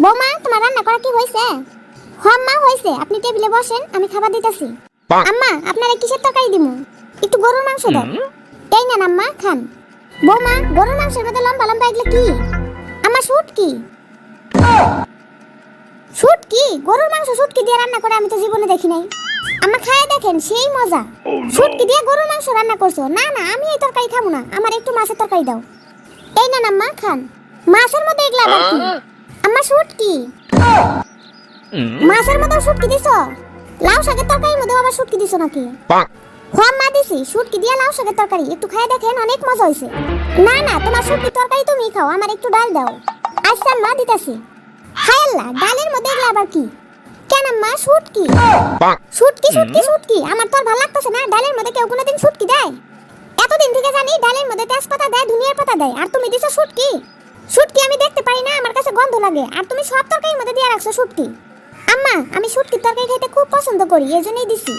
বৌমা তোমার রান্না করা কি হইছে? মা হইছে, আপনি টেবিলে বসেন, আমি খাবার দিতেছি। আম্মা আপনারা কিসের তরকারি দিমু? একটু গরুর মাংস দাও। এই নেন আম্মা খান। বৌমা গরুর মাংসের মধ্যে লম্বা লম্বা এগুলো কি? আম্মা শুটকি। শুটকি? গরুর মাংস শুটকি দিয়ে রান্না করে আমি তো জীবনে দেখি নাই। আম্মা খায় দেখেন, সেই মজা। শুটকি দিয়ে গরুর মাংস রান্না করছো? না না, আমি এই তরকারি খাবো না, আমার একটু মাছের তরকারি দাও। এই নেন আম্মা খান। মাছের মধ্যে এগুলো আবার কি? আম্মা শুটকি। মাছের মধ্যে শুটকি দিছো? লাউ শাকের তরকারির মধ্যে আবার শুটকি দিছো নাকি? মা দিছি, শুটকি দিয়ে লাউ শাকের তরকারি, একটু খায় দেখেন, অনেক মজা হইছে। না না, তোমার শুটকি তরকারি তুমি খাও, আমার একটু ডাল দাও। আচ্ছা মা দিতাছি। হায় আল্লাহ, ডালের মধ্যে এগুলো আবার কি? কেন আম্মা শুটকি? শুটকি শুটকি শুটকি, আমার তো আর ভালো লাগতেছে না। ডালের মধ্যে কেউ কোনোদিন শুটকি দেয়? এতদিন থেকে জানি ডালের মধ্যে তেজপাতা দেয়, ধনিয়ার পাতা দেয়, আর তুমি দিছো শুটকি। শুটকি আমি দেখতে পারি না, আমার কাছে গন্ধ লাগে, আর তুমি সব তরকারির মধ্যে দিয়ে রাখছো শুটকি। আম্মা আমি শুটকির তরকারি খেতে খুব পছন্দ করি, এজন্যই দিছি।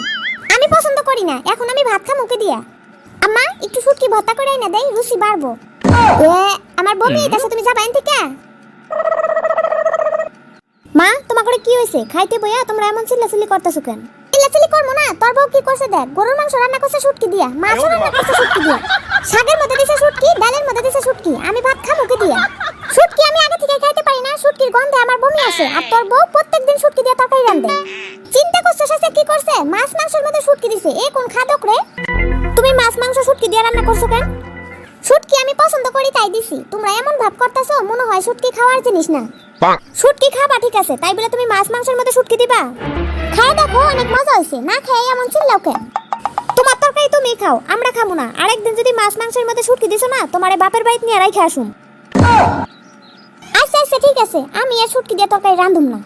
আমি পছন্দ করি না, এখন আমি ভাত খাবো মুখে দিয়া। আম্মা একটু শুটকি ভর্তা করে না দেই, রুচি বাড়বো। আমার বমি হইতাছে, তুমি যাবা এন থেকে। মা তোমার করে কি হইছে? খাইতে বইয়া তোমরা এমন চিল্লাচিল্লি করতেছো কেন? চিল্লাচিল্লি করবো না, তোর বউ কি করছে দেখ। গরুর মাংস রান্না করছে শুটকি দিয়া, মাছ রান্না করছে শুটকি দিয়া, শাকের মধ্যে দিছে শুটকি, ডালের মধ্যে দিছে শুটকি, আমি ভাত খাবো কি দিয়া? শুটকি আমি আগে থেকে খাইতে পারি না, শুটকির গন্ধে আমার বমি আসে, আর তোর বউ প্রত্যেকদিন শুটকি দিয়ে তরকারি রান্ধে। চিন্তা করছো সে কি করছে? মাছ মাংসের মধ্যে শুটকি দিছে, এ কোন খাদক রে? তুমি মাছ মাংস শুটকি দিয়ে রান্না করছো কেন? শুটকি আমি পছন্দ করি তাই দিছি। তোমরা এমন ভাব করতেছো মনে হয় শুটকি খাওয়ার জিনিস না। শুটকি খাবা ঠিক আছে, তাই বলে তুমি মাছ মাংসের মধ্যে শুটকি দিবা? খায় দেখো, অনেক মজা হইছে। না খেয়ে এমন চিল্লাও কেন? তোমার তরকারি তুমি খাও, আমরা খাবো না। আরেকদিন যদি মাছ মাংসের মধ্যে শুটকি দিছো না, তোমারে বাপের বাড়িতে নিয়ে রাইখে আসুম। আচ্ছা আচ্ছা ঠিক আছে, আমি আর শুটকি দিয়ে তরকারি রান্ধুম না।